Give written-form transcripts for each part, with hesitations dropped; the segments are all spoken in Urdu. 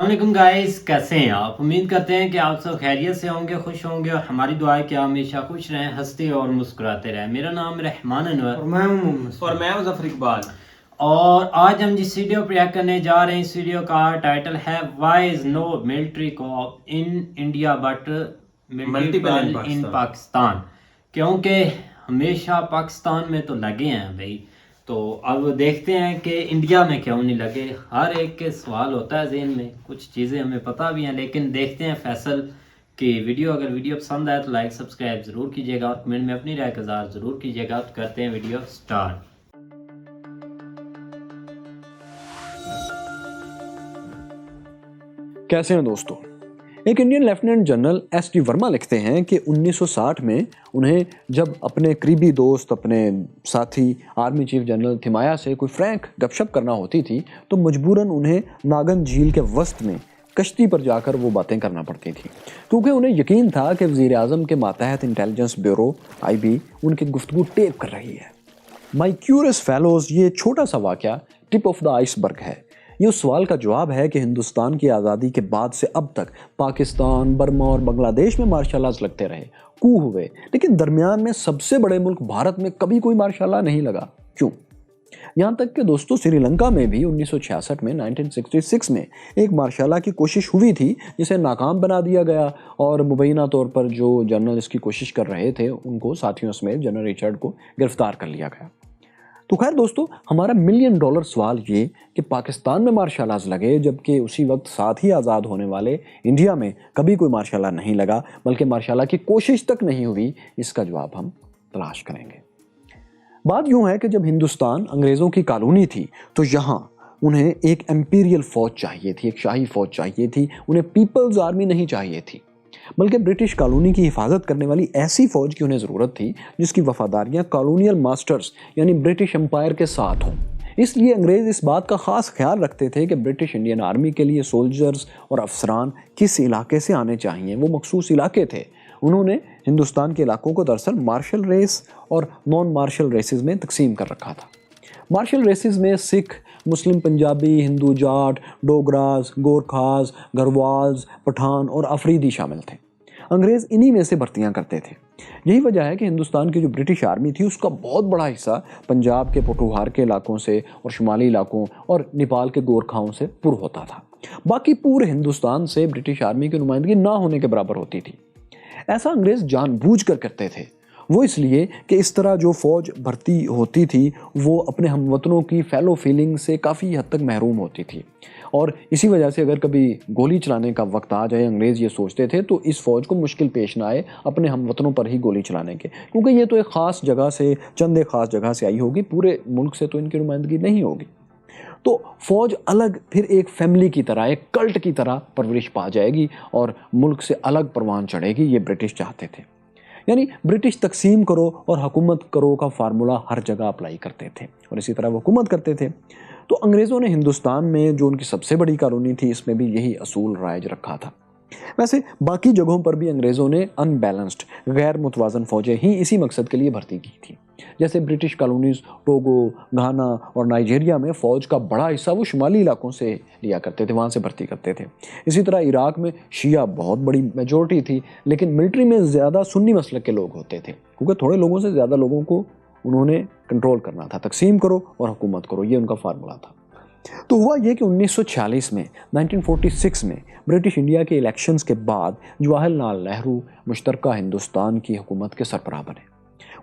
السلام گائز، کیسے ہیں آپ؟ امید کرتے ہیں کہ آپ سب خیریت سے ہوں گے، خوش ہوں گے، اور ہماری دعا ہے کہ آپ ہمیشہ خوش رہیں، ہنستے اور مسکراتے رہیں۔ میرا نام رحمان انور اور میں مظفر اقبال، اور آج ہم جس ویڈیو پر ریئیکٹ کرنے جا رہے ہیں، اس ویڈیو کا ٹائٹل ہے why is no military coup in India but multiple in Pakistan, کیونکہ ہمیشہ پاکستان میں تو لگے ہیں بھائی، تو اب دیکھتے ہیں کہ انڈیا میں کیوں نہیں لگے۔ ہر ایک کے سوال ہوتا ہے ذہن میں، کچھ چیزیں ہمیں پتہ بھی ہیں، لیکن دیکھتے ہیں فیصل کی ویڈیو۔ اگر ویڈیو پسند آئے تو لائک سبسکرائب ضرور کیجیے گا، اور کمنٹ میں اپنی رائے کا اظہار ضرور کیجیے گا۔ تو کرتے ہیں ویڈیو سٹارٹ۔ کیسے ہیں دوستو؟ ایک Indian lieutenant general S T Varma لکھتے ہیں کہ 1960 میں انہیں جب اپنے قریبی دوست، اپنے ساتھی آرمی چیف جنرل تھیمایا سے کوئی فرینک گپ شپ کرنا ہوتی تھی تو مجبوراً انہیں ناگن جھیل کے وسط میں کشتی پر جا کر وہ باتیں کرنا پڑتی تھیں، کیونکہ انہیں یقین تھا کہ وزیر اعظم کے ماتحت انٹیلیجنس بیورو IB ان کی گفتگو ٹیپ کر رہی ہے۔ مائی کیورس فیلوز، یہ چھوٹا سا واقعہ ٹپ آف دا آئس برگ ہے۔ یہ اس سوال کا جواب ہے کہ ہندوستان کی آزادی کے بعد سے اب تک پاکستان، برما اور بنگلہ دیش میں مارشل آرٹس لگتے رہے، کو ہوئے، لیکن درمیان میں سب سے بڑے ملک بھارت میں کبھی کوئی مارشل آرٹ نہیں لگا۔ کیوں؟ یہاں تک کہ دوستو سری لنکا میں بھی 1966 میں 1966 میں ایک مارشل آرٹ کی کوشش ہوئی تھی، جسے ناکام بنا دیا گیا، اور مبینہ طور پر جو جنرل اس کی کوشش کر رہے تھے ان کو ساتھیوں سمیت جنرل رچرڈ کو گرفتار کر لیا گیا۔ تو خیر دوستو، ہمارا $1 ملین سوال یہ کہ پاکستان میں مارشل آرٹس لگے، جبکہ اسی وقت ساتھ ہی آزاد ہونے والے انڈیا میں کبھی کوئی مارشل آرٹ نہیں لگا، بلکہ مارشل آرٹ کی کوشش تک نہیں ہوئی، اس کا جواب ہم تلاش کریں گے۔ بات یوں ہے کہ جب ہندوستان انگریزوں کی کالونی تھی تو یہاں انہیں ایک امپیریل فوج چاہیے تھی، ایک شاہی فوج چاہیے تھی، انہیں پیپلز آرمی نہیں چاہیے تھی، بلکہ برٹش کالونی کی حفاظت کرنے والی ایسی فوج کی انہیں ضرورت تھی جس کی وفاداریاں کالونیل ماسٹرز یعنی برٹش امپائر کے ساتھ ہوں۔ اس لیے انگریز اس بات کا خاص خیال رکھتے تھے کہ برٹش انڈین آرمی کے لیے سولجرز اور افسران کس علاقے سے آنے چاہیے، وہ مخصوص علاقے تھے۔ انہوں نے ہندوستان کے علاقوں کو دراصل مارشل ریس اور نان مارشل ریسز میں تقسیم کر رکھا تھا۔ مارشل ریسز میں سکھ، مسلم پنجابی، ہندو جاٹ، ڈوگراز، گورکھاز، گھروالز، پٹھان اور افریدی شامل تھے۔ انگریز انہی میں سے بھرتیاں کرتے تھے۔ یہی وجہ ہے کہ ہندوستان کی جو برٹش آرمی تھی اس کا بہت بڑا حصہ پنجاب کے پوٹھوہار کے علاقوں سے اور شمالی علاقوں اور نیپال کے گورکھاؤں سے پر ہوتا تھا۔ باقی پورے ہندوستان سے برٹش آرمی کی نمائندگی نہ ہونے کے برابر ہوتی تھی۔ ایسا انگریز جان بوجھ کر کرتے تھے، وہ اس لیے کہ اس طرح جو فوج بھرتی ہوتی تھی وہ اپنے ہم وطنوں کی فیلو فیلنگ سے کافی حد تک محروم ہوتی تھی، اور اسی وجہ سے اگر کبھی گولی چلانے کا وقت آ جائے، انگریز یہ سوچتے تھے تو اس فوج کو مشکل پیش نہ آئے اپنے ہم وطنوں پر ہی گولی چلانے کے، کیونکہ یہ تو ایک خاص جگہ سے، چند ایک خاص جگہ سے آئی ہوگی، پورے ملک سے تو ان کی نمائندگی نہیں ہوگی۔ تو فوج الگ پھر ایک فیملی کی طرح، ایک کلٹ کی طرح پرورش پا جائے گی اور ملک سے الگ پروان چڑھے گی، یہ برٹش چاہتے تھے۔ یعنی برٹش تقسیم کرو اور حکومت کرو کا فارمولا ہر جگہ اپلائی کرتے تھے، اور اسی طرح وہ حکومت کرتے تھے۔ تو انگریزوں نے ہندوستان میں جو ان کی سب سے بڑی کالونی تھی اس میں بھی یہی اصول رائج رکھا تھا۔ ویسے باقی جگہوں پر بھی انگریزوں نے ان بیلنسڈ، غیر متوازن فوجیں ہی اسی مقصد کے لیے بھرتی کی تھی۔ جیسے برٹش کالونیز ٹوگو، گھانا اور نائجیریا میں فوج کا بڑا حصہ وہ شمالی علاقوں سے لیا کرتے تھے، وہاں سے بھرتی کرتے تھے۔ اسی طرح عراق میں شیعہ بہت بڑی میجورٹی تھی، لیکن ملٹری میں زیادہ سنی مسلک کے لوگ ہوتے تھے، کیونکہ تھوڑے لوگوں سے زیادہ لوگوں کو انہوں نے کنٹرول کرنا تھا۔ تقسیم کرو اور حکومت کرو، یہ ان کا فارمولا تھا۔ تو ہوا یہ کہ 1946 میں 1946 میں برٹش انڈیا کے الیکشنز کے بعد جواہر لال نہرو مشترکہ ہندوستان کی حکومت کے سربراہ بنے۔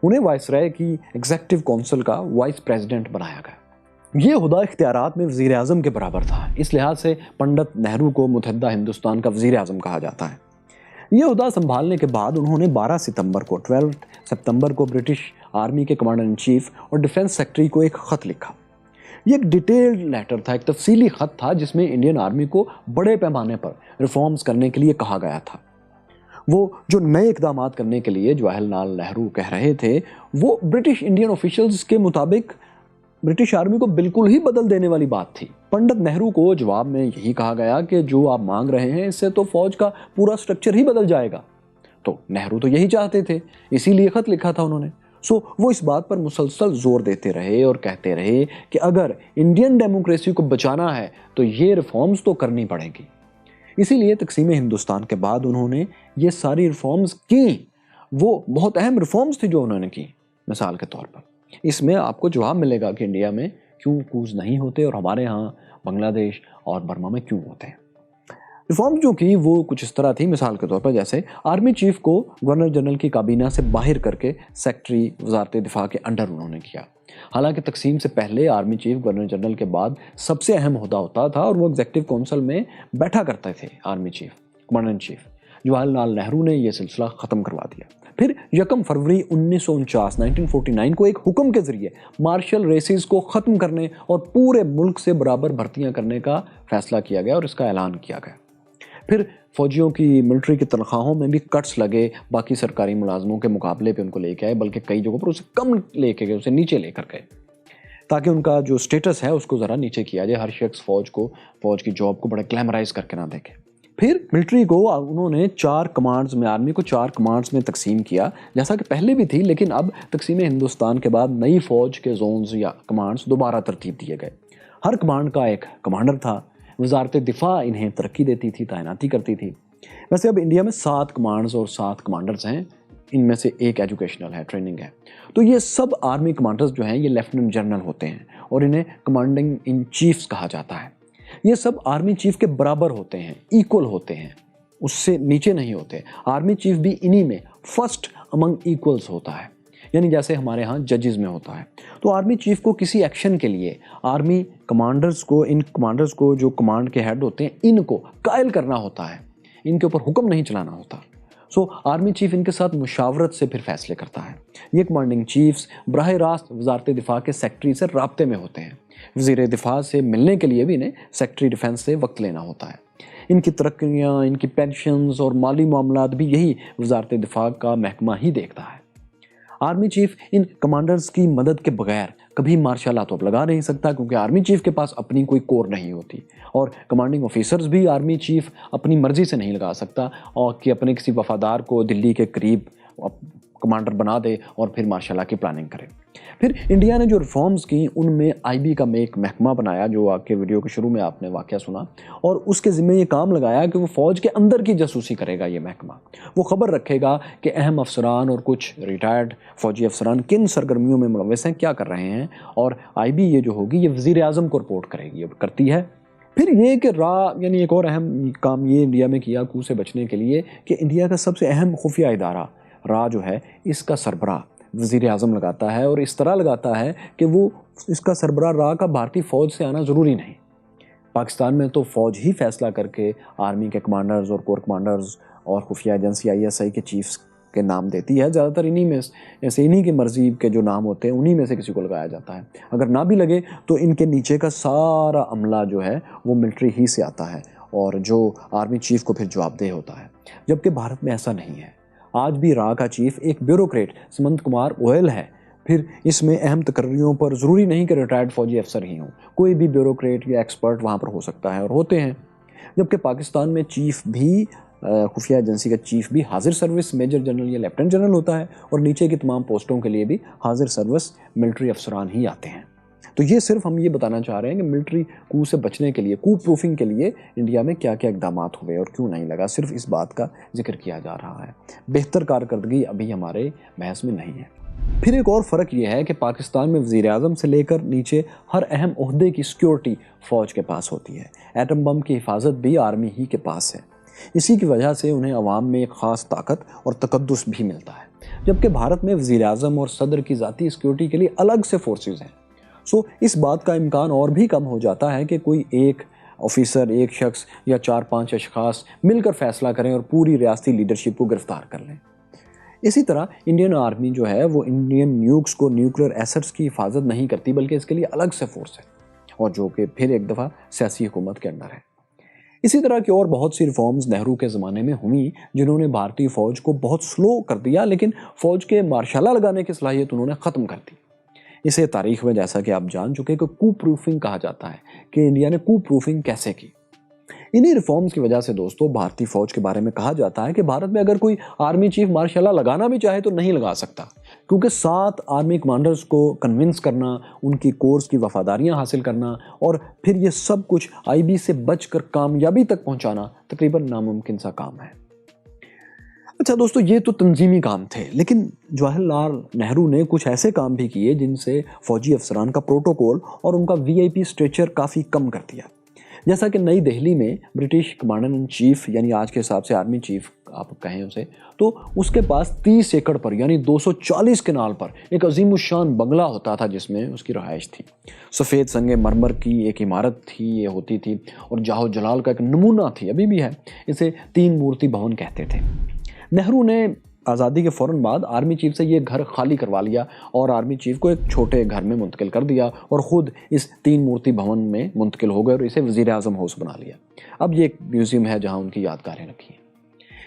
انہیں وائسرائے کی ایگزیکٹو کونسل کا وائس پریزیڈنٹ بنایا گیا۔ یہ عہدہ اختیارات میں وزیر اعظم کے برابر تھا، اس لحاظ سے پنڈت نہرو کو متحدہ ہندوستان کا وزیر اعظم کہا جاتا ہے۔ یہ عہدہ سنبھالنے کے بعد انہوں نے 12 ستمبر کو برٹش آرمی کے کمانڈر ان چیف اور ڈیفنس سیکرٹری کو ایک خط لکھا۔ یہ ایک ڈیٹیلڈ لیٹر تھا، ایک تفصیلی خط تھا جس میں انڈین آرمی کو بڑے پیمانے پر ریفارمز کرنے کے لیے کہا گیا تھا۔ وہ جو نئے اقدامات کرنے کے لیے جواہر لال نہرو کہہ رہے تھے وہ برٹش انڈین آفیشلز کے مطابق برٹش آرمی کو بالکل ہی بدل دینے والی بات تھی۔ پنڈت نہرو کو جواب میں یہی کہا گیا کہ جو آپ مانگ رہے ہیں اس سے تو فوج کا پورا سٹرکچر ہی بدل جائے گا۔ تو نہرو تو یہی چاہتے تھے، اسی لیے خط لکھا تھا انہوں نے. وہ اس بات پر مسلسل زور دیتے رہے اور کہتے رہے کہ اگر انڈین ڈیموکریسی کو بچانا ہے تو یہ ریفارمز تو کرنی پڑے گی. اسی لیے تقسیم ہندوستان کے بعد انہوں نے یہ ساری ریفارمز کی. وہ بہت اہم ریفارمز تھی جو انہوں نے کی. مثال کے طور پر اس میں آپ کو جواب ملے گا کہ انڈیا میں کیوں کوز نہیں ہوتے اور ہمارے ہاں بنگلہ دیش اور برما میں کیوں ہوتے ہیں. ریفارم جو کی وہ کچھ اس طرح تھی. مثال کے طور پر جیسے آرمی چیف کو گورنر جنرل کی کابینہ سے باہر کر کے سیکٹری وزارت دفاع کے انڈر انہوں نے کیا. حالانکہ تقسیم سے پہلے آرمی چیف گورنر جنرل کے بعد سب سے اہم عہدہ ہوتا تھا اور وہ ایگزیکٹو کونسل میں بیٹھا کرتے تھے army chief, commander in chief. Jawahar Lal Nehru نے یہ سلسلہ ختم کروا دیا. پھر 1 فروری 1949 کو ایک حکم کے ذریعے مارشل ریسز کو ختم کرنے اور پورے ملک سے برابر بھرتیاں کرنے کا فیصلہ کیا گیا اور اس کا اعلان کیا گیا. پھر فوجیوں کی ملٹری کی تنخواہوں میں بھی کٹس لگے. باقی سرکاری ملازموں کے مقابلے پہ ان کو لے کے آئے، بلکہ کئی جگہوں پر اسے کم لے کے گئے، اسے نیچے لے کر گئے تاکہ ان کا جو سٹیٹس ہے اس کو ذرا نیچے کیا جائے. ہر شخص فوج کی جاب کو بڑا گلیمرائز کر کے نہ دیکھے. پھر ملٹری کو انہوں نے 4 کمانڈز میں، آرمی کو 4 کمانڈز میں تقسیم کیا، جیسا کہ پہلے بھی تھی، لیکن اب تقسیم ہندوستان کے بعد نئی فوج کے زونز یا کمانڈز دوبارہ ترتیب دیے گئے. ہر کمانڈ کا ایک کمانڈر تھا. وزارت دفاع انہیں ترقی دیتی تھی، تعیناتی کرتی تھی. ویسے اب انڈیا میں 7 کمانڈز اور 7 کمانڈرز ہیں. ان میں سے ایک ایجوکیشنل ہے، ٹریننگ ہے. تو یہ سب آرمی کمانڈرز جو ہیں یہ لیفٹیننٹ جنرل ہوتے ہیں اور انہیں کمانڈنگ ان چیفز کہا جاتا ہے. یہ سب آرمی چیف کے برابر ہوتے ہیں، ایکول ہوتے ہیں، اس سے نیچے نہیں ہوتے. آرمی چیف بھی انہی میں فرسٹ امنگ ایکولز ہوتا ہے، یعنی جیسے ہمارے ہاں ججز میں ہوتا ہے. تو آرمی چیف کو کسی ایکشن کے لیے آرمی کمانڈرز کو، ان کمانڈرز کو جو کمانڈ کے ہیڈ ہوتے ہیں، ان کو قائل کرنا ہوتا ہے، ان کے اوپر حکم نہیں چلانا ہوتا. آرمی چیف ان کے ساتھ مشاورت سے پھر فیصلے کرتا ہے. یہ کمانڈنگ چیفز براہ راست وزارت دفاع کے سیکٹری سے رابطے میں ہوتے ہیں. وزیر دفاع سے ملنے کے لیے بھی انہیں سیکٹری ڈیفنس سے وقت لینا ہوتا ہے. ان کی ترقیاں، ان کی پینشنز اور مالی معاملات بھی یہی وزارت دفاع کا محکمہ ہی دیکھتا ہے. آرمی چیف ان کمانڈرز کی مدد کے بغیر کبھی مارشل لا تو اب لگا نہیں سکتا، کیونکہ آرمی چیف کے پاس اپنی کوئی کور نہیں ہوتی. اور کمانڈنگ آفیسرز بھی آرمی چیف اپنی مرضی سے نہیں لگا سکتا اور کہ اپنے کسی وفادار کو دلی کے قریب کمانڈر بنا دے اور پھر مارشل لا کی پلاننگ کرے. پھر انڈیا نے جو ریفارمز کی ان میں آئی بی کا ایک محکمہ بنایا، جو آپ کے ویڈیو کے شروع میں آپ نے واقعہ سنا، اور اس کے ذمہ یہ کام لگایا کہ وہ فوج کے اندر کی جاسوسی کرے گا. یہ محکمہ وہ خبر رکھے گا کہ اہم افسران اور کچھ ریٹائرڈ فوجی افسران کن سرگرمیوں میں ملوث ہیں، کیا کر رہے ہیں. اور آئی بی یہ جو ہوگی یہ وزیر اعظم کو رپورٹ کرے گی، کرتی ہے. پھر یہ کہ یعنی ایک اور اہم کام یہ انڈیا میں کیا کو سے بچنے کے لیے کہ انڈیا کا سب سے اہم خفیہ ادارہ جو ہے، اس کا سربراہ وزیر اعظم لگاتا ہے، اور اس طرح لگاتا ہے کہ وہ اس کا سربراہ کا بھارتی فوج سے آنا ضروری نہیں. پاکستان میں تو فوج ہی فیصلہ کر کے آرمی کے کمانڈرز اور کور کمانڈرز اور خفیہ ایجنسی ISI کے چیفز کے نام دیتی ہے. زیادہ تر انہی کی مرضی کے جو نام ہوتے ہیں انہی میں سے کسی کو لگایا جاتا ہے. اگر نہ بھی لگے تو ان کے نیچے کا سارا عملہ جو ہے وہ ملٹری ہی سے آتا ہے اور جو آرمی چیف کو پھر جواب دہ ہوتا ہے. جبکہ بھارت میں ایسا نہیں ہے. آج بھی را کا چیف ایک بیوروکریٹ سمنت کمار گوئل ہے. پھر اس میں اہم تقرریوں پر ضروری نہیں کہ ریٹائرڈ فوجی افسر ہی ہوں، کوئی بھی بیوروکریٹ یا ایکسپرٹ وہاں پر ہو سکتا ہے اور ہوتے ہیں. جبکہ پاکستان میں چیف بھی، خفیہ ایجنسی کا چیف بھی حاضر سروس میجر جنرل یا لیفٹیننٹ جنرل ہوتا ہے، اور نیچے کی تمام پوسٹوں کے لیے بھی حاضر سروس ملٹری افسران ہی آتے ہیں. تو یہ صرف ہم یہ بتانا چاہ رہے ہیں کہ ملٹری کو سے بچنے کے لیے، کو پروفنگ کے لیے انڈیا میں کیا کیا اقدامات ہوئے اور کیوں نہیں لگا. صرف اس بات کا ذکر کیا جا رہا ہے. بہتر کارکردگی ابھی ہمارے بحث میں نہیں ہے. پھر ایک اور فرق یہ ہے کہ پاکستان میں وزیر اعظم سے لے کر نیچے ہر اہم عہدے کی سیکیورٹی فوج کے پاس ہوتی ہے. ایٹم بم کی حفاظت بھی آرمی ہی کے پاس ہے. اسی کی وجہ سے انہیں عوام میں ایک خاص طاقت اور تقدس بھی ملتا ہے. جبکہ بھارت میں وزیر اعظم اور صدر کی ذاتی سیکیورٹی کے لیے الگ سے فورسز ہیں. اس بات کا امکان اور بھی کم ہو جاتا ہے کہ کوئی ایک آفیسر، ایک شخص یا 4-5 اشخاص مل کر فیصلہ کریں اور پوری ریاستی لیڈرشپ کو گرفتار کر لیں. اسی طرح انڈین آرمی جو ہے وہ انڈین نیوکس کو، نیوکلیر ایسٹس کی حفاظت نہیں کرتی، بلکہ اس کے لیے الگ سے فورس ہے، اور جو کہ پھر ایک دفعہ سیاسی حکومت کے اندر ہے. اسی طرح کی اور بہت سی ریفارمز نہرو کے زمانے میں ہوئیں جنہوں نے بھارتی فوج کو بہت سلو کر دیا، لیکن فوج کے مارشل لا لگانے کی صلاحیت انہوں نے ختم کر دی. اسے تاریخ میں جیسا کہ آپ جان چکے کہ کو پروفنگ کہا جاتا ہے کہ انڈیا نے کو پروفنگ کیسے کی. انہی ریفارمز کی وجہ سے دوستو بھارتی فوج کے بارے میں کہا جاتا ہے کہ بھارت میں اگر کوئی آرمی چیف ماشاء اللہ لگانا بھی چاہے تو نہیں لگا سکتا، کیونکہ 7 آرمی کمانڈرز کو کنونس کرنا، ان کی کورس کی وفاداریاں حاصل کرنا اور پھر یہ سب کچھ آئی بی سے بچ کر کامیابی تک پہنچانا تقریباً ناممکن سا کام ہے۔ اچھا دوستو، یہ تو تنظیمی کام تھے، لیکن جواہر لال نہرو نے کچھ ایسے کام بھی کیے جن سے فوجی افسران کا پروٹوکول اور ان کا وی آئی پی اسٹریچر کافی کم کر دیا۔ جیسا کہ نئی دہلی میں برٹش کمانڈر ان چیف، یعنی آج کے حساب سے آرمی چیف آپ کہیں اسے، تو اس کے پاس 30 ایکڑ پر یعنی 240 کنال پر ایک عظیم الشان بنگلہ ہوتا تھا جس میں اس کی رہائش تھی۔ سفید سنگ مرمر کی ایک عمارت تھی یہ ہوتی تھی اور جاہ و جلال کا ایک نمونہ تھی، ابھی بھی ہے، اسے 3 مورتی بھون کہتے تھے۔ نہرو نے آزادی کے فوراً بعد آرمی چیف سے یہ گھر خالی کروا لیا اور آرمی چیف کو ایک چھوٹے گھر میں منتقل کر دیا اور خود اس 3 مورتی بھون میں منتقل ہو گئے اور اسے وزیر اعظم ہاؤس بنا لیا۔ اب یہ ایک میوزیم ہے جہاں ان کی یادگاریں رکھی ہیں۔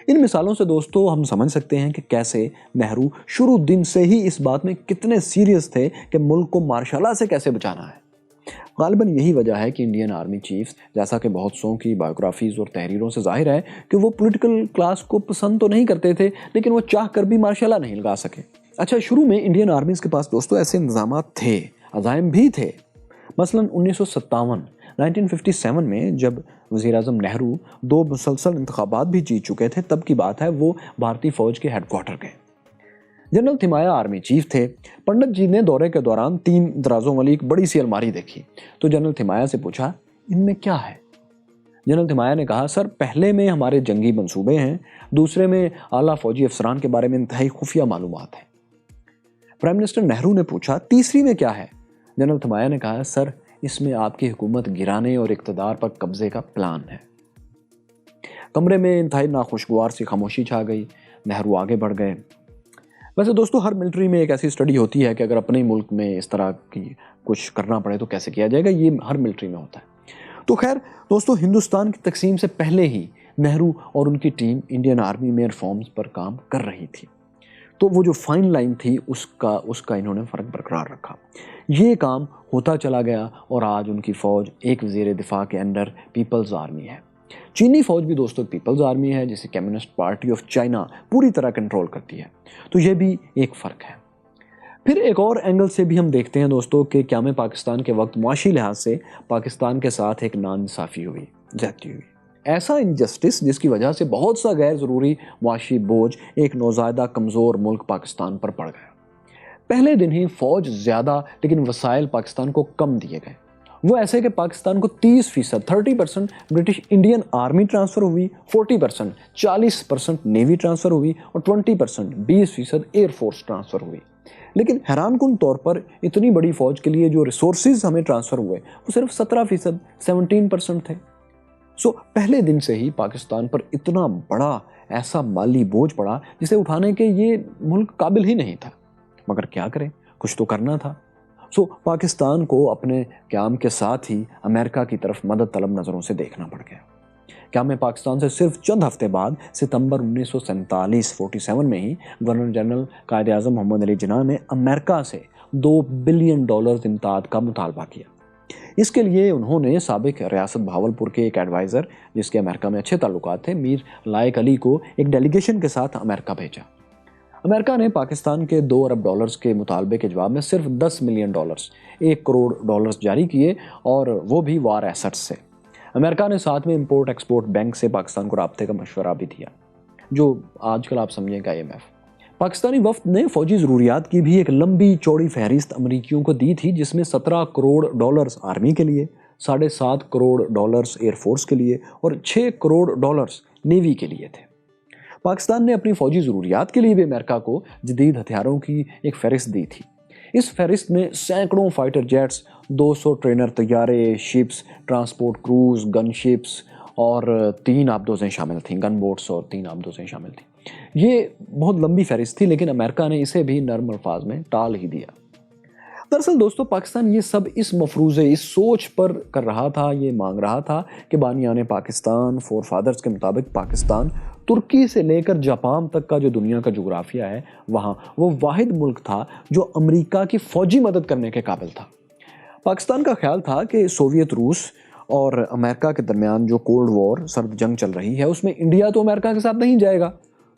ان مثالوں سے دوستو ہم سمجھ سکتے ہیں کہ کیسے نہرو شروع دن سے ہی اس بات میں کتنے سیریس تھے کہ ملک کو مارشل لا سے کیسے بچانا ہے۔ غالباً یہی وجہ ہے کہ انڈین آرمی چیف، جیسا کہ بہت سو کی بایوگرافیز اور تحریروں سے ظاہر ہے کہ وہ پولیٹیکل کلاس کو پسند تو نہیں کرتے تھے، لیکن وہ چاہ کر بھی مارشل لا نہیں لگا سکے۔ اچھا، شروع میں انڈین آرمیز کے پاس دوستو ایسے انتظامات تھے، عزائم بھی تھے۔ مثلاً 1957 میں جب وزیر اعظم نہرو 2 مسلسل انتخابات بھی جیت چکے تھے، تب کی بات ہے، وہ بھارتی فوج کے ہیڈ کوارٹر گئے۔ جنرل تھمایا آرمی چیف تھے۔ پنڈت جی نے دورے کے دوران 3 درازوں والی ایک بڑی سی الماری دیکھی تو جنرل تھمایا سے پوچھا، ان میں کیا ہے؟ جنرل تھمایا نے کہا، سر پہلے میں ہمارے جنگی منصوبے ہیں، دوسرے میں اعلیٰ فوجی افسران کے بارے میں انتہائی خفیہ معلومات ہیں۔ پرائم منسٹر نہرو نے پوچھا، تیسری میں کیا ہے؟ جنرل تھمایا نے کہا، سر اس میں آپ کی حکومت گرانے اور اقتدار پر قبضے کا پلان ہے۔ کمرے میں انتہائی ناخوشگوار سی خاموشی چھا گئی۔ نہرو آگے بڑھ گئے۔ ویسے دوستو ہر ملٹری میں ایک ایسی اسٹڈی ہوتی ہے کہ اگر اپنے ملک میں اس طرح کی کچھ کرنا پڑے تو کیسے کیا جائے گا، یہ ہر ملٹری میں ہوتا ہے۔ تو خیر دوستو، ہندوستان کی تقسیم سے پہلے ہی نہرو اور ان کی ٹیم انڈین آرمی میں ریفارمز پر کام کر رہی تھی، تو وہ جو فائن لائن تھی اس کا انہوں نے فرق برقرار رکھا۔ یہ کام ہوتا چلا گیا اور آج ان کی فوج ایک وزیر دفاع کے انڈر پیپلز آرمی ہے۔ چینی فوج بھی دوستو پیپلز آرمی ہے جسے کمیونسٹ پارٹی آف چائنا پوری طرح کنٹرول کرتی ہے، تو یہ بھی ایک فرق ہے۔ پھر ایک اور اینگل سے بھی ہم دیکھتے ہیں دوستو کہ قیام پاکستان کے وقت معاشی لحاظ سے پاکستان کے ساتھ ایک ناانصافی ہوئی، زیادتی ہوئی، ایسا انجسٹس جس کی وجہ سے بہت سا غیر ضروری معاشی بوجھ ایک نوزائیدہ کمزور ملک پاکستان پر پڑ گیا۔ پہلے دن ہی فوج زیادہ لیکن وسائل پاکستان کو کم دیے گئے، وہ ایسے کہ پاکستان کو 30% برٹش انڈین آرمی ٹرانسفر ہوئی، 40% نیوی ٹرانسفر ہوئی اور 20% ایئر فورس ٹرانسفر ہوئی۔ لیکن حیران کن طور پر اتنی بڑی فوج کے لیے جو ریسورسز ہمیں ٹرانسفر ہوئے وہ صرف 17% تھے۔ پہلے دن سے ہی پاکستان پر اتنا بڑا ایسا مالی بوجھ پڑا جسے اٹھانے کے یہ ملک قابل ہی نہیں تھا، مگر کیا کریں، کچھ تو کرنا تھا۔ پاکستان کو اپنے قیام کے ساتھ ہی امریکہ کی طرف مدد طلب نظروں سے دیکھنا پڑ گیا۔ قیام پاکستان سے صرف چند ہفتے بعد ستمبر 1947 میں ہی گورنر جنرل قائد اعظم محمد علی جناح نے امریکہ سے $2 بلین امداد کا مطالبہ کیا۔ اس کے لیے انہوں نے سابق ریاست بہاولپور کے ایک ایڈوائزر جس کے امریکہ میں اچھے تعلقات تھے، میر لائق علی کو ایک ڈیلیگیشن کے ساتھ امریکہ بھیجا۔ امریکہ نے پاکستان کے $2 ارب کے مطالبے کے جواب میں صرف $10 ملین $1 کروڑ جاری کیے، اور وہ بھی وار ایسٹس سے۔ امریکہ نے ساتھ میں امپورٹ ایکسپورٹ بینک سے پاکستان کو رابطے کا مشورہ بھی دیا، جو آج کل آپ سمجھیں گا IMF۔ پاکستانی وفد نے فوجی ضروریات کی بھی ایک لمبی چوڑی فہرست امریکیوں کو دی تھی، جس میں $17 کروڑ آرمی کے لیے، $7.5 کروڑ ایئر فورس کے لیے اور $6 کروڑ نیوی کے لیے تھے۔ پاکستان نے اپنی فوجی ضروریات کے لیے بھی امریکہ کو جدید ہتھیاروں کی ایک فہرست دی تھی۔ اس فہرست میں سینکڑوں فائٹر جیٹس، 200 ٹرینر طیارے، شپس، ٹرانسپورٹ کروز، گن شپس اور 3 آبدوزیں شامل تھیں، گن بوٹس اور 3 آبدوزیں شامل تھیں۔ یہ بہت لمبی فہرست تھی، لیکن امریکہ نے اسے بھی نرم الفاظ میں ٹال ہی دیا۔ دراصل دوستو پاکستان یہ سب اس مفروضے، اس سوچ پر کر رہا تھا، یہ مانگ رہا تھا کہ بانیان پاکستان، فور فادرز کے مطابق پاکستان ترکی سے لے کر جاپان تک کا جو دنیا کا جغرافیہ ہے، وہاں وہ واحد ملک تھا جو امریکہ کی فوجی مدد کرنے کے قابل تھا۔ پاکستان کا خیال تھا کہ سوویت روس اور امریکہ کے درمیان جو کولڈ وار سرد جنگ چل رہی ہے اس میں انڈیا تو امریکہ کے ساتھ نہیں جائے گا.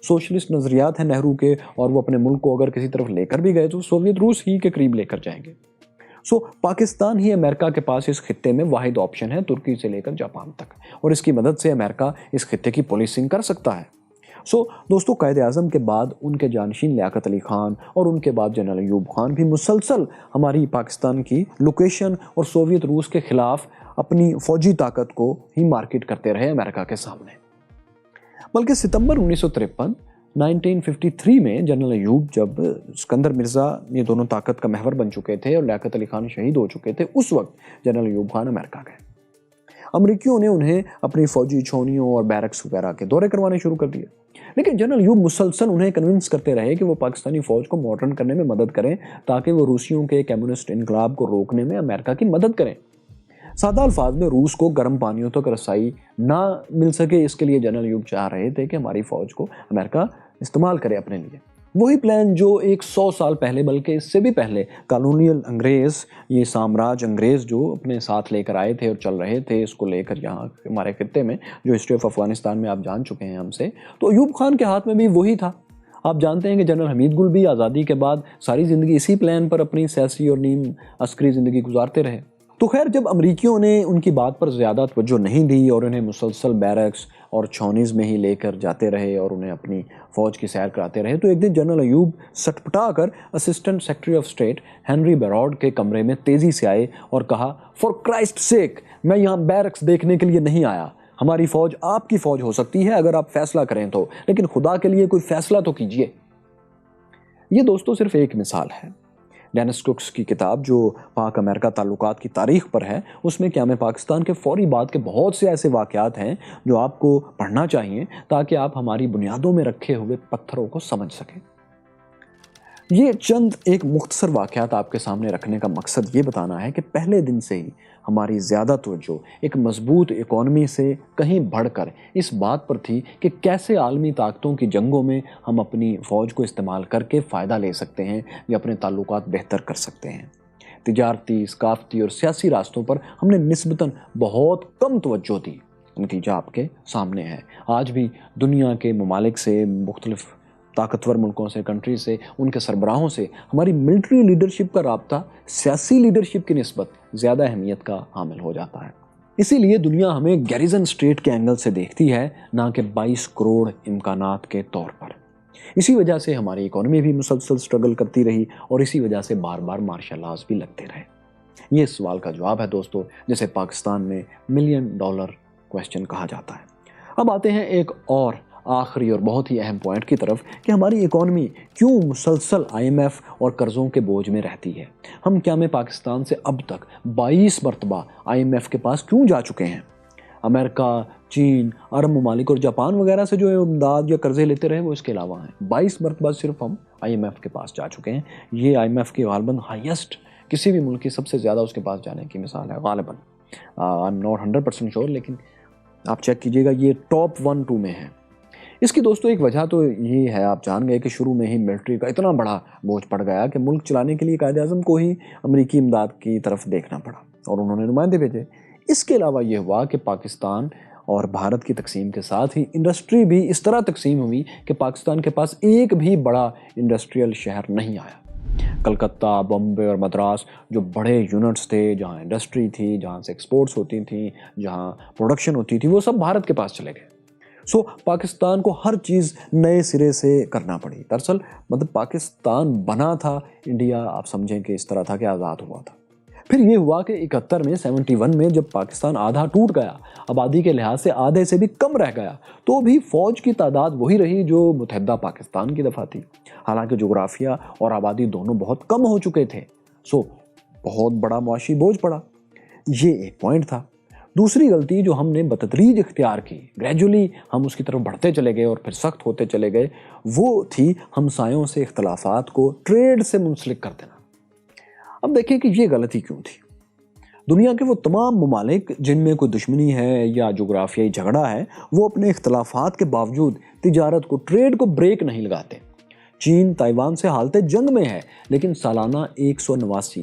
سوشلسٹ نظریات ہیں نہرو کے, اور وہ اپنے ملک کو اگر کسی طرف لے کر بھی گئے تو سوویت روس ہی کے قریب لے کر جائیں گے. پاکستان ہی امریکہ کے پاس اس خطے میں واحد آپشن ہے, ترکی سے لے کر جاپان تک, اور اس کی مدد سے امریکہ اس خطے کی پولیسنگ کر سکتا ہے. دوستو, قائد اعظم کے بعد ان کے جانشین لیاقت علی خان اور ان کے بعد جنرل ایوب خان بھی مسلسل ہماری پاکستان کی لوکیشن اور سوویت روس کے خلاف اپنی فوجی طاقت کو ہی مارکیٹ کرتے رہے امریکہ کے سامنے. بلکہ ستمبر 1953 میں جنرل ایوب, جب اسکندر مرزا یہ دونوں طاقت کا محور بن چکے تھے اور لیاقت علی خان شہید ہو چکے تھے, اس وقت جنرل ایوب خان امریکہ گئے. امریکیوں نے انہیں اپنی فوجی چھاؤنیوں اور بیرکس وغیرہ کے دورے کروانے شروع کر دیے, لیکن جنرل ایوب مسلسل انہیں کنونس کرتے رہے کہ وہ پاکستانی فوج کو ماڈرن کرنے میں مدد کریں تاکہ وہ روسیوں کے کمیونسٹ انقلاب کو روکنے میں امریکہ کی مدد کریں. سادہ الفاظ میں روس کو گرم پانیوں تک رسائی نہ مل سکے, اس کے لیے جنرل ایوب چاہ رہے تھے کہ ہماری فوج کو امریکہ استعمال کرے اپنے لیے. وہی پلان جو 100 سال پہلے, بلکہ اس سے بھی پہلے, کالونیل انگریز, یہ سامراج انگریز جو اپنے ساتھ لے کر آئے تھے اور چل رہے تھے اس کو لے کر یہاں ہمارے خطے میں, جو ہسٹری آف افغانستان میں آپ جان چکے ہیں ہم سے, تو ایوب خان کے ہاتھ میں بھی وہی تھا. آپ جانتے ہیں کہ جنرل حمید گل بھی آزادی کے بعد ساری زندگی اسی پلان پر اپنی سیاسی اور نیم عسکری زندگی گزارتے رہے. تو خیر, جب امریکیوں نے ان کی بات پر زیادہ توجہ نہیں دی اور انہیں مسلسل بیرکس اور چھاؤنیز میں ہی لے کر جاتے رہے اور انہیں اپنی فوج کی سیر کراتے رہے, تو ایک دن جنرل ایوب سٹپٹا کر assistant secretary of state Henry Byroade کے کمرے میں تیزی سے آئے اور کہا, فار کرائسٹ سیک, میں یہاں بیرکس دیکھنے کے لیے نہیں آیا. ہماری فوج آپ کی فوج ہو سکتی ہے اگر آپ فیصلہ کریں تو, لیکن خدا کے لیے کوئی فیصلہ تو کیجیے. یہ دوستو صرف ایک مثال ہے. ڈینس کوکس کی کتاب جو پاک امریکہ تعلقات کی تاریخ پر ہے, اس میں قیام پاکستان کے فوری بعد کے بہت سے ایسے واقعات ہیں جو آپ کو پڑھنا چاہیے تاکہ آپ ہماری بنیادوں میں رکھے ہوئے پتھروں کو سمجھ سکیں. یہ چند ایک مختصر واقعات آپ کے سامنے رکھنے کا مقصد یہ بتانا ہے کہ پہلے دن سے ہی ہماری زیادہ توجہ ایک مضبوط اکانومی سے کہیں بڑھ کر اس بات پر تھی کہ کیسے عالمی طاقتوں کی جنگوں میں ہم اپنی فوج کو استعمال کر کے فائدہ لے سکتے ہیں یا اپنے تعلقات بہتر کر سکتے ہیں. تجارتی, ثقافتی اور سیاسی راستوں پر ہم نے نسبتاً بہت کم توجہ دی. نتیجہ آپ کے سامنے ہے. آج بھی دنیا کے ممالک سے, مختلف طاقتور ملکوں سے, کنٹری سے, ان کے سربراہوں سے ہماری ملٹری لیڈرشپ کا رابطہ سیاسی لیڈرشپ کی نسبت زیادہ اہمیت کا حامل ہو جاتا ہے. اسی لیے دنیا ہمیں گیریزن اسٹیٹ کے اینگل سے دیکھتی ہے, نہ کہ 22 کروڑ امکانات کے طور پر. اسی وجہ سے ہماری اکانومی بھی مسلسل سٹرگل کرتی رہی اور اسی وجہ سے بار بار مارشل لاز بھی لگتے رہے. یہ اس سوال کا جواب ہے دوستو جسے پاکستان میں $1 ملین کویسچن کہا جاتا ہے. اب آتے ہیں ایک اور آخری اور بہت ہی اہم پوائنٹ کی طرف کہ ہماری اکانومی کیوں مسلسل IMF اور قرضوں کے بوجھ میں رہتی ہے. ہم قیام پاکستان سے اب تک 22 مرتبہ IMF کے پاس کیوں جا چکے ہیں. امریکہ, چین, عرب ممالک اور جاپان وغیرہ سے جو امداد یا قرضے لیتے رہے وہ اس کے علاوہ ہیں. 22 مرتبہ صرف ہم IMF کے پاس جا چکے ہیں. یہ IMF کی غالباً ہائیسٹ, کسی بھی ملک کی سب سے زیادہ اس کے پاس جانے کی مثال ہے غالباً. I'm not 100% sure, لیکن آپ چیک کیجئے گا, یہ ٹاپ 1-2 میں ہے. اس کی دوستو ایک وجہ تو یہ ہے, آپ جان گئے کہ شروع میں ہی ملٹری کا اتنا بڑا بوجھ پڑ گیا کہ ملک چلانے کے لیے قائد اعظم کو ہی امریکی امداد کی طرف دیکھنا پڑا اور انہوں نے نمائندے بھیجے. اس کے علاوہ یہ ہوا کہ پاکستان اور بھارت کی تقسیم کے ساتھ ہی انڈسٹری بھی اس طرح تقسیم ہوئی کہ پاکستان کے پاس ایک بھی بڑا انڈسٹریل شہر نہیں آیا. کلکتہ, بمبے اور مدراس جو بڑے یونٹس تھے, جہاں انڈسٹری تھی, جہاں سے ایکسپورٹس ہوتی تھیں, جہاں پروڈکشن ہوتی تھی, وہ سب بھارت کے پاس چلے گئے. پاکستان کو ہر چیز نئے سرے سے کرنا پڑی. دراصل مطلب پاکستان بنا تھا, انڈیا آپ سمجھیں کہ اس طرح تھا کہ آزاد ہوا تھا. پھر یہ ہوا کہ 71 میں جب پاکستان آدھا ٹوٹ گیا, آبادی کے لحاظ سے آدھے سے بھی کم رہ گیا, تو بھی فوج کی تعداد وہی رہی جو متحدہ پاکستان کی دفعہ تھی, حالانکہ جغرافیہ اور آبادی دونوں بہت کم ہو چکے تھے. بہت بڑا معاشی بوجھ پڑا. یہ ایک پوائنٹ تھا. دوسری غلطی جو ہم نے بتدریج اختیار کی, گریجولی ہم اس کی طرف بڑھتے چلے گئے اور پھر سخت ہوتے چلے گئے, وہ تھی ہمسایوں سے اختلافات کو ٹریڈ سے منسلک کر دینا. اب دیکھیں کہ یہ غلطی کیوں تھی. دنیا کے وہ تمام ممالک جن میں کوئی دشمنی ہے یا جغرافیائی جھگڑا ہے, وہ اپنے اختلافات کے باوجود تجارت کو, ٹریڈ کو بریک نہیں لگاتے. چین تائیوان سے حالت جنگ میں ہے, لیکن سالانہ 189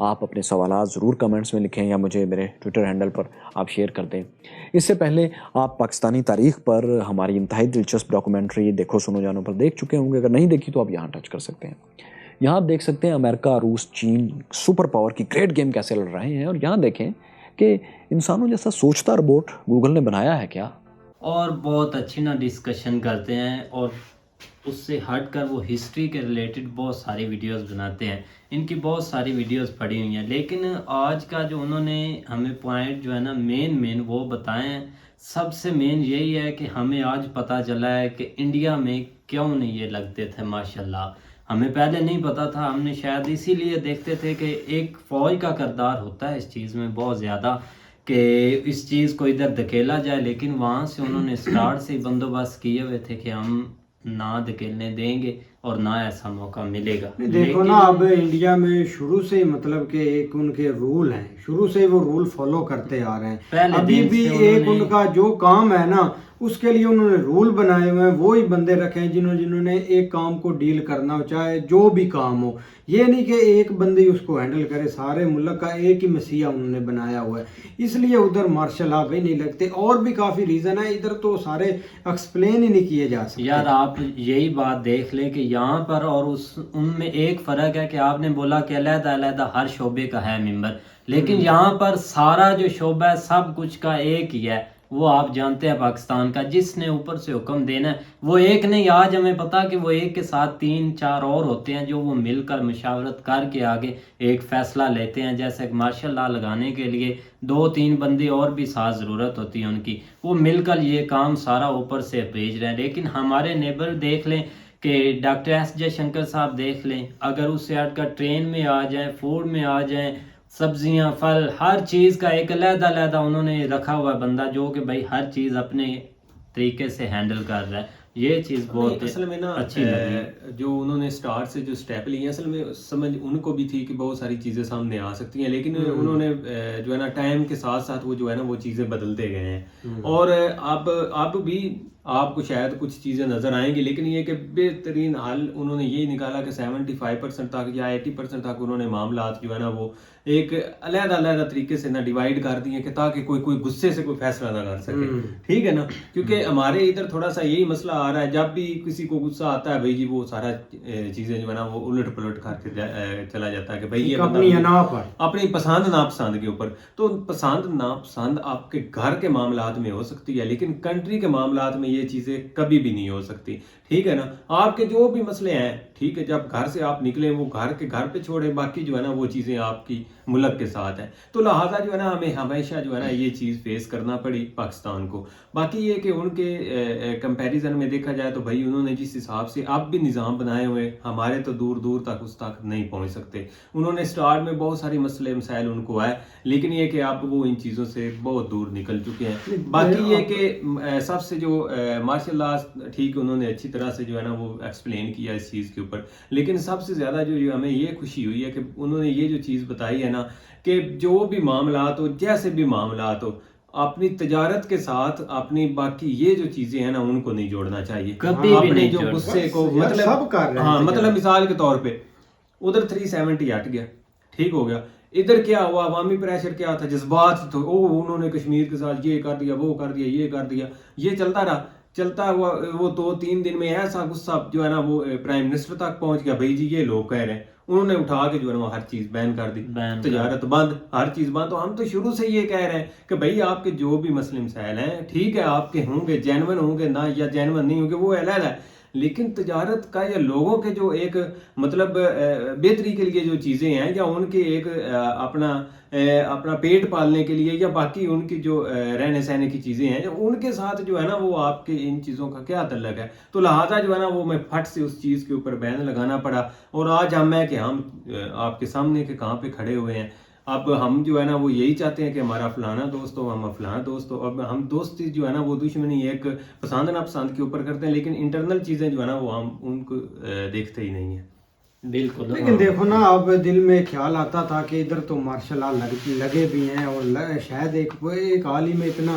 آپ اپنے سوالات ضرور کمنٹس میں لکھیں یا مجھے میرے ٹویٹر ہینڈل پر آپ شیئر کر دیں. اس سے پہلے آپ پاکستانی تاریخ پر ہماری انتہائی دلچسپ ڈاکومنٹری دیکھو سنو جانو پر دیکھ چکے ہوں گے. اگر نہیں دیکھی تو آپ یہاں ٹچ کر سکتے ہیں. یہاں آپ دیکھ سکتے ہیں امریکہ، روس، چین سپر پاور کی گریٹ گیم کیسے لڑ رہے ہیں. اور یہاں دیکھیں کہ انسانوں جیسا سوچتا روبوٹ گوگل نے بنایا ہے کیا. اور بہت اچھی نا ڈسکشن کرتے ہیں، اور اس سے ہٹ کر وہ ہسٹری کے ریلیٹڈ بہت ساری ویڈیوز بناتے ہیں. ان کی بہت ساری ویڈیوز پڑی ہوئی ہیں، لیکن آج کا جو انہوں نے ہمیں پوائنٹ جو ہے نا مین وہ بتائے ہیں. سب سے مین یہی ہے کہ ہمیں آج پتہ چلا ہے کہ انڈیا میں کیوں نہیں یہ لگتے تھے. ماشاءاللہ ہمیں پہلے نہیں پتا تھا، ہم نے شاید اسی لیے دیکھتے تھے کہ ایک فوج کا کردار ہوتا ہے اس چیز میں بہت زیادہ، کہ اس چیز کو ادھر دھکیلا جائے. لیکن وہاں سے انہوں نے سٹارٹ سے بندوبست کیے ہوئے تھے کہ ہم نہ دھکیلنے دیں گے اور نہ ایسا موقع ملے گا. دیکھو نا اب انڈیا میں شروع سے ہی مطلب کہ ایک ان کے رول ہیں، شروع سے ہی وہ رول فالو کرتے آ رہے ہیں. ابھی بھی ایک ان کا جو کام ہے نا اس کے لیے انہوں نے رول بنائے ہوئے ہیں. وہی بندے رکھے ہیں جنہوں نے ایک کام کو ڈیل کرنا ہو، چاہے جو بھی کام ہو. یہ نہیں کہ ایک بندے اس کو ہینڈل کرے، سارے ملک کا ایک ہی مسیح انہوں نے بنایا ہوا ہے. اس لیے ادھر مارشل آرٹ ہی نہیں لگتے. اور بھی کافی ریزن ہے، ادھر تو سارے ایکسپلین ہی نہیں کیے جا سکتے. یار آپ یہی بات دیکھ لیں کہ یہاں پر اور ان میں ایک فرق ہے کہ آپ نے بولا کہ علیحدہ علیحدہ ہر شعبے کا ہے ممبر، لیکن یہاں پر سارا جو شعبہ ہے سب کچھ کا ایک ہی ہے. وہ آپ جانتے ہیں پاکستان کا جس نے اوپر سے حکم دینا ہے وہ ایک نہیں. آج ہمیں پتا کہ وہ ایک کے ساتھ 3-4 اور ہوتے ہیں جو وہ مل کر مشاورت کر کے آگے ایک فیصلہ لیتے ہیں. جیسے مارشل لا لگانے کے لیے 2-3 بندے اور بھی ساتھ ضرورت ہوتی ہے ان کی، وہ مل کر یہ کام سارا اوپر سے بھیج رہے ہیں. لیکن ہمارے نیبر دیکھ لیں کہ ڈاکٹر ایس جے شنکر صاحب دیکھ لیں، اگر اس سے ہٹ کر ٹرین میں آ جائیں، فوڈ میں آ جائیں، سبزیاں پھل ہر چیز کا ایک علیحدہ انہوں نے رکھا ہوا بندہ جو کہ بھائی ہر چیز اپنے طریقے سے ہینڈل کر رہا ہے. یہ چیز بہت اصل میں نا اچھی لگی. جو انہوں نے سٹارٹ سے جو سٹیپ لیے اصل میں سمجھ ان کو بھی تھی کہ بہت ساری چیزیں سامنے آ سکتی ہیں، لیکن انہوں نے جو ہے نا ٹائم کے ساتھ ساتھ وہ جو ہے نا وہ چیزیں بدلتے گئے ہیں. اور اب بھی آپ کو شاید کچھ چیزیں نظر آئیں گی، لیکن یہ کہ بہترین حل انہوں نے یہی نکالا کہ 75% تک یا 80% تک انہوں نے معاملات جو ہے نا وہ ایک علیحدہ طریقے سے نہ ڈیوائیڈ کر دیے کہ تاکہ کوئی غصے سے کوئی فیصلہ نہ کر سکے. ٹھیک ہے نا، کیونکہ ہمارے ادھر تھوڑا سا یہی مسئلہ آ رہا ہے، جب بھی کسی کو غصہ آتا ہے بھائی جی وہ سارا چیزیں جو ہے نا وہ الٹ پلٹ کر کے چلا جاتا ہے کہ بھائی یہ اپنی پسند ناپسند کے اوپر. تو پسند ناپسند آپ کے گھر کے معاملات میں ہو سکتی ہے، لیکن کنٹری کے معاملات میں یہ چیزیں کبھی بھی نہیں ہو سکتی. ٹھیک ہے نا، آپ کے جو بھی مسئلے ہیں ٹھیک ہے، جب گھر سے آپ نکلیں وہ گھر پہ چھوڑیں، باقی جو ہے نا وہ چیزیں آپ کی ملک کے ساتھ ہیں. تو لہٰذا جو ہے نا ہمیں ہمیشہ جو ہے نا یہ چیز فیس کرنا پڑی پاکستان کو. باقی یہ کہ ان کے کمپیریزن میں دیکھا جائے تو بھائی انہوں نے جس حساب سے اب بھی نظام بنائے ہوئے ہمارے تو دور تک اس تک نہیں پہنچ سکتے. انہوں نے سٹارٹ میں بہت ساری مسئلے مسائل ان کو آئے، لیکن یہ کہ اب وہ ان چیزوں سے بہت دور نکل چکے ہیں. باقی یہ کہ سب سے جو ماشاء اللہ ٹھیک انہوں نے اچھی طرح سے جو ہے نا وہ ایکسپلین کیا اس چیز کے اوپر. لیکن سب سے زیادہ جو ہمیں یہ خوشی ہوئی ہے کہ انہوں نے یہ جو چیز بتائی ہے نا کہ جو بھی معاملات ہو جیسے بھی معاملات ہو اپنی تجارت کے ساتھ اپنی باقی یہ جو چیزیں ہیں نا ان کو نہیں جوڑنا چاہیے کبھی بھی. اپنے جو غصے کو مطلب مثال کے طور پہ ادھر 370 ہٹ گیا، ٹھیک ہو گیا. ادھر کیا ہوا، عوامی پریشر کیا تھا، جذبات تو انہوں نے کشمیر کے ساتھ یہ کر دیا وہ کر دیا یہ کر دیا، یہ چلتا ہوا وہ 2-3 دن میں ایسا غصہ جو ہے نا وہ پرائم منسٹر تک پہنچ گیا. بھائی جی یہ لوگ کہہ رہے ہیں، انہوں نے اٹھا کے جو ہے نا ہر چیز بین کر دی، تجارت بند، ہر چیز بند. تو ہم تو شروع سے یہ کہہ رہے ہیں کہ بھائی آپ کے جو بھی مسئلے مسائل ہیں ٹھیک ہے آپ کے ہوں گے، جینون ہوں گے نہ یا جینون نہیں ہوں گے وہ علیحدہ ہے، لیکن تجارت کا یا لوگوں کے جو ایک مطلب بہتری کے لیے جو چیزیں ہیں یا ان کے ایک اپنا پیٹ پالنے کے لیے یا باقی ان کی جو رہنے سہنے کی چیزیں ہیں ان کے ساتھ جو ہے نا وہ آپ کے ان چیزوں کا کیا تعلق ہے. تو لہٰذا جو ہے نا وہ میں پھٹ سے اس چیز کے اوپر بین لگانا پڑا. اور آج ہم آپ کے سامنے کے کہاں پہ کھڑے ہوئے ہیں. اب ہم جو ہے نا وہ یہی چاہتے ہیں کہ ہمارا فلانا دوست ہو، ہم فلانا دوست ہو. اب ہم دوستی جو ہے نا وہ دشمنی ایک پسند ناپسند کے اوپر کرتے ہیں، لیکن انٹرنل چیزیں جو ہے نا وہ ہم ان کو دیکھتے ہی نہیں ہیں. بالکل. لیکن دیکھو نا اب دل میں خیال آتا تھا کہ ادھر تو مارشل آرٹ لگے بھی ہیں اور شاید ایک عالم اتنا